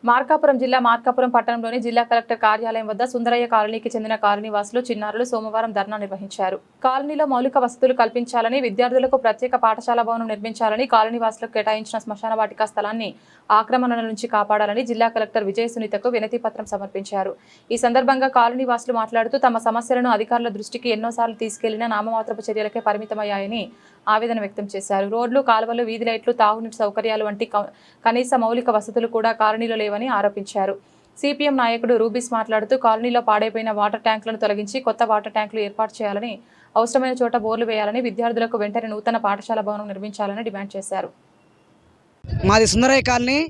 మార్కాపురం జిల్లా మార్కాపురం పట్టణంలోని జిల్లా కలెక్టర్ కార్యాలయం వద్ద సుందరయ్య కాలనీకి చెందిన కాలనీవాసులు చిన్నారులు సోమవారం ధర్నా నిర్వహించారు. కాలనీలో మౌలిక వసతులు కల్పించాలని, విద్యార్థులకు ప్రత్యేక పాఠశాల భవనం నిర్మించాలని, కాలనీవాసులకు కేటాయించిన శ్మశాన వాటిక స్థలాన్ని ఆక్రమణల నుంచి కాపాడాలని జిల్లా కలెక్టర్ విజయ సునీతకు వినతి పత్రం సమర్పించారు. ఈ సందర్భంగా కాలనీవాసులు మాట్లాడుతూ తమ సమస్యలను అధికారుల దృష్టికి ఎన్నోసార్లు తీసుకెళ్లినా నామమాత్రపు చర్యలకే పరిమితమయ్యాయని ఆవేదన వ్యక్తం చేశారు. రోడ్లు, కాలువలు, వీధి లైట్లు, తాగునీటి సౌకర్యాలు వంటి కనీస మౌలిక వసతులు కూడా కాలనీలో లేవని ఆరోపించారు. సిపిఎం నాయకుడు రూబీస్ మాట్లాడుతూ కాలనీలో పాడైపోయిన వాటర్ ట్యాంకులను తొలగించి కొత్త వాటర్ ట్యాంకులు ఏర్పాటు చేయాలని, అవసరమైన చోట బోర్లు వేయాలని, విద్యార్థులకు వెంటనే నూతన పాఠశాల భవనం నిర్మించాలని డిమాండ్ చేశారు. మాది సుందరయ్య కాలనీ,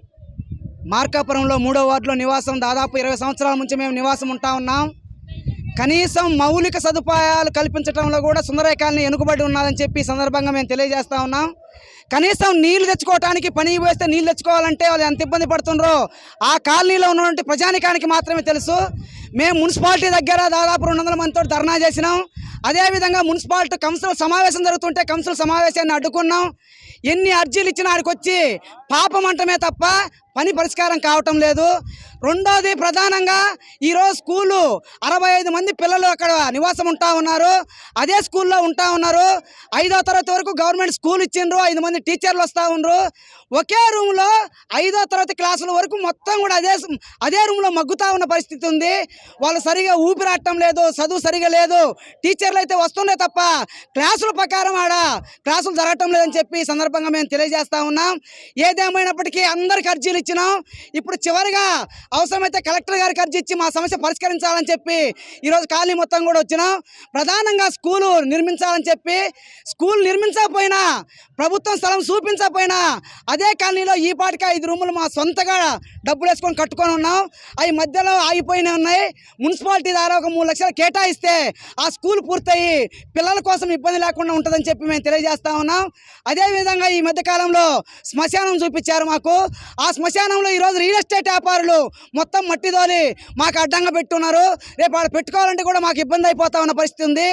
మార్కాపురంలో 3వ వార్డులో నివాసం. దాదాపు 20 సంవత్సరాల నుంచి మేము నివాసం ఉంటా ఉన్నాం. కనీసం మౌలిక సదుపాయాలు కల్పించడంలో కూడా సుందరయ్య కాలనీ వెనుకబడి ఉన్నదని చెప్పి సందర్భంగా మేము తెలియజేస్తా ఉన్నాం. కనీసం నీళ్లు తెచ్చుకోవడానికి, పని వేస్తే నీళ్ళు తెచ్చుకోవాలంటే వాళ్ళు ఎంత ఇబ్బంది పడుతుండ్రో ఆ కాలనీలో ఉన్నటువంటి ప్రజానికానికి మాత్రమే తెలుసు. మేము మున్సిపాలిటీ దగ్గర దాదాపు 200 మందితో ధర్నా చేసినాం. అదేవిధంగా మున్సిపాలిటీ కౌన్సిల్ సమావేశం జరుగుతుంటే కౌన్సిల్ సమావేశాన్ని అడ్డుకున్నాం. ఎన్ని అర్జీలు ఇచ్చినా ఆడికి వచ్చి పాపం అంటమే తప్ప పని పరిష్కారం కావటం లేదు. రెండోది, ప్రధానంగా ఈరోజు స్కూలు 65 మంది పిల్లలు అక్కడ నివాసం ఉంటా ఉన్నారు. అదే స్కూల్లో ఉంటా ఉన్నారు. 5వ తరగతి వరకు గవర్నమెంట్ స్కూల్ ఇచ్చిండ్రు. 5 మంది టీచర్లు వస్తూ ఉన్నారు. ఒకే రూమ్లో 5వ తరగతి క్లాసుల వరకు మొత్తం కూడా అదే రూమ్లో మగ్గుతూ ఉన్న పరిస్థితి ఉంది. వాళ్ళు సరిగా ఊపిరాటం లేదు, చదువు సరిగా లేదు. టీచర్లు అయితే వస్తుండే తప్ప క్లాసుల ప్రకారం ఆడ క్లాసులు జరగటం లేదని చెప్పి సందర్భంగా మేము తెలియజేస్తా ఉన్నాం. ఏదేమైనప్పటికీ అందరికి అర్జీలు ఇచ్చినాం. ఇప్పుడు చివరిగా అవసరమైతే కలెక్టర్ గారికి అర్జీ ఇచ్చి మా సమస్య పరిష్కరించాలని చెప్పి ఈరోజు కాలనీ మొత్తం కూడా వచ్చినాం. ప్రధానంగా స్కూలు నిర్మించాలని చెప్పి, స్కూల్ నిర్మించకపోయినా, ప్రభుత్వం స్థలం చూపించకపోయినా అదే కాలనీలో ఈ పాటికి 5 రూములు మా సొంతగా డబ్బులు వేసుకొని కట్టుకొని ఉన్నాం. అవి మధ్యలో ఆగిపోయినా ఉన్నాయి. మున్సిపాలిటీ ద్వారా ఒక 3 లక్షలు కేటాయిస్తే ఆ స్కూల్ పూర్తయి పిల్లల కోసం ఇబ్బంది లేకుండా ఉంటుందని చెప్పి మేము తెలియజేస్తా ఉన్నాం. అదేవిధంగా ఈ మధ్యకాలంలో శ్మశానం చూపించారు మాకు. ఆ శ్మశానంలో ఈరోజు రియల్ ఎస్టేట్ వ్యాపారులు మొత్తం మట్టి దోలి మాకు అడ్డంగా పెట్టున్నారు. రేపు ఆడ పెట్టుకోవాలంటే కూడా మాకు ఇబ్బంది అయిపోతా ఉన్న పరిస్థితి ఉంది.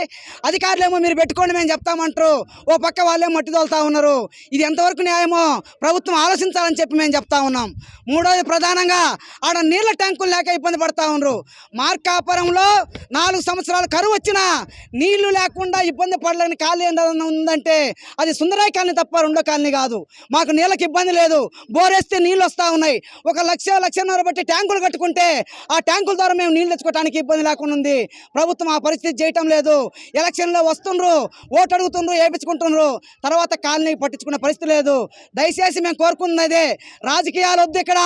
అధికారులేమో మీరు పెట్టుకోండి మేము చెప్తామంటారు, ఓ పక్క వాళ్ళే మట్టి దోలుతా ఉన్నారు. ఇది ఎంతవరకు న్యాయమో ప్రభుత్వం ఆలోచించాలని చెప్పి మేము చెప్తా ఉన్నాం. మూడోది, ప్రధానంగా ఆడ నీళ్ళ ట్యాంకులు లేక ఇబ్బంది పడతా ఉన్నారు. మార్కాపురంలో 4 సంవత్సరాలు కరువు వచ్చినా నీళ్లు లేకుండా ఇబ్బంది పడలేని కాలనీ ఏదైనా ఉందంటే అది సుందరయ్య కాలనీ తప్ప రెండో కాలనీ కాదు. మాకు నీళ్ళకి ఇబ్బంది లేదు. బోరేస్తే నీళ్ళు వస్తూ ఉన్నాయి. 1,00,00,000 బట్టి ట్యాంకులు కట్టుకుంటే ఆ ట్యాంకుల ద్వారా మేము నీళ్ళు తెచ్చుకోవడానికి ఇబ్బంది లేకుండా ఉంది. ప్రభుత్వం ఆ పరిస్థితి చేయటం లేదు. ఎలక్షన్లో వస్తుండ్రు, ఓటు అడుగుతుండ్రు, వేయించుకుంటుండ్రు, తర్వాత కాలనీ పట్టించుకునే పరిస్థితి లేదు. దయచేసి మేము కోరుకున్నదే, రాజకీయాలు వద్దు, ఇక్కడ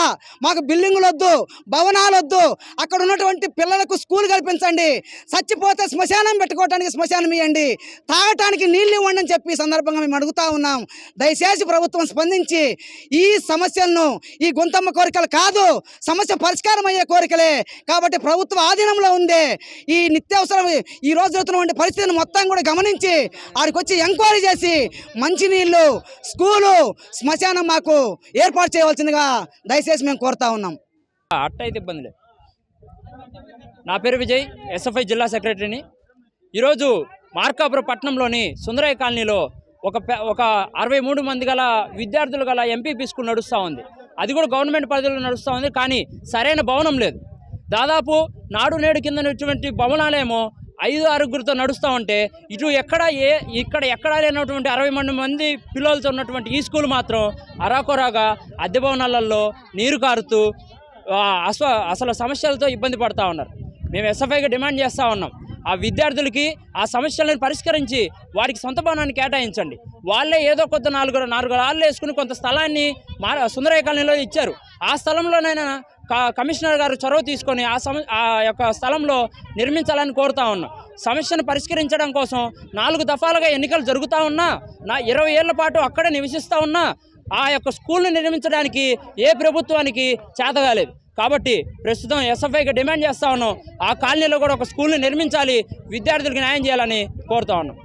మాకు బిల్డింగులు వద్దు, భవనాలు వద్దు. అక్కడ ఉన్నటువంటి పిల్లలకు స్కూల్ కల్పించండి. చచ్చిపోతే శ్మశానం పెట్టుకోవడానికి శ్మశానం ఇవ్వండి, తాగటానికి నీళ్ళు ఇవ్వండి అని చెప్పి సందర్భంగా మేము అడుగుతా ఉన్నాం. దయచేసి ప్రభుత్వం స్పందించి ఈ సమస్యలను, ఈ గుంతమ్మ కోరికలు కాదు, సమస్య పరిష్కారం అయ్యే కోరికలే కాబట్టి ప్రభుత్వం ఆధీనంలో ఉంది. ఈ నిత్యావసరం ఈ రోజు జరుగుతున్నటువంటి పరిస్థితిని మొత్తం కూడా గమనించి ఆడికి వచ్చి ఎంక్వైరీ చేసి మంచినీళ్ళు, స్కూలు, శ్మశానం మాకు ఏర్పాటు చేయవలసిందిగా దయచేసి మేము కోరుతా ఉన్నాం. అట్టయితే ఇబ్బంది లేదు. నా పేరు విజయ్, ఎస్ఎఫ్ఐ జిల్లా సెక్రటరీని. ఈరోజు మార్కాపురం పట్టణంలోని సుందరయ్య కాలనీలో ఒక 63 మంది గల విద్యార్థులు గల ఎంపీపీ స్కూల్ నడుస్తూ ఉంది. అది కూడా గవర్నమెంట్ పరిధిలో నడుస్తూ ఉంది. కానీ సరైన భవనం లేదు. దాదాపు నాడు నేడు కింద ఉన్నటువంటి భవనాలేమో 5-6 నడుస్తూ ఉంటే ఇక్కడ ఎక్కడా లేనటువంటి 60 మంది పిల్లలతో ఉన్నటువంటి ఈ స్కూల్ మాత్రం అరాకొరాగా అద్దె భవనాలలో నీరు కారుతూ అసలు సమస్యలతో ఇబ్బంది పడుతూ ఉన్నారు. మేము ఎస్ఎఫ్ఐగా డిమాండ్ చేస్తూ ఉన్నాం, ఆ విద్యార్థులకి ఆ సమస్యలను పరిష్కరించి వారికి సొంత భవనాన్ని కేటాయించండి. వాళ్ళే ఏదో కొత్త 4 రాళ్ళు వేసుకుని కొంత స్థలాన్ని సుందరయ్య కాలనీలో ఇచ్చారు. ఆ స్థలంలోనైనా కమిషనర్ గారు చొరవ తీసుకొని ఆ యొక్క స్థలంలో నిర్మించాలని కోరుతా ఉన్నాం. సమస్యను పరిష్కరించడం కోసం 4 దఫాలుగా ఎన్నికలు జరుగుతూ ఉన్నా, 20 ఏళ్ల పాటు అక్కడే నివసిస్తూ ఉన్నా ఆ యొక్క స్కూల్ని నిర్మించడానికి ఏ ప్రభుత్వానికి చేతగాలేదు. కాబట్టి ప్రస్తుతం ఎస్ఎఫ్ఐకి డిమాండ్ చేస్తూ ఉన్నాం, ఆ కాలనీలో కూడా ఒక స్కూల్ని నిర్మించాలి, విద్యార్థులకు న్యాయం చేయాలని కోరుతా ఉన్నాం.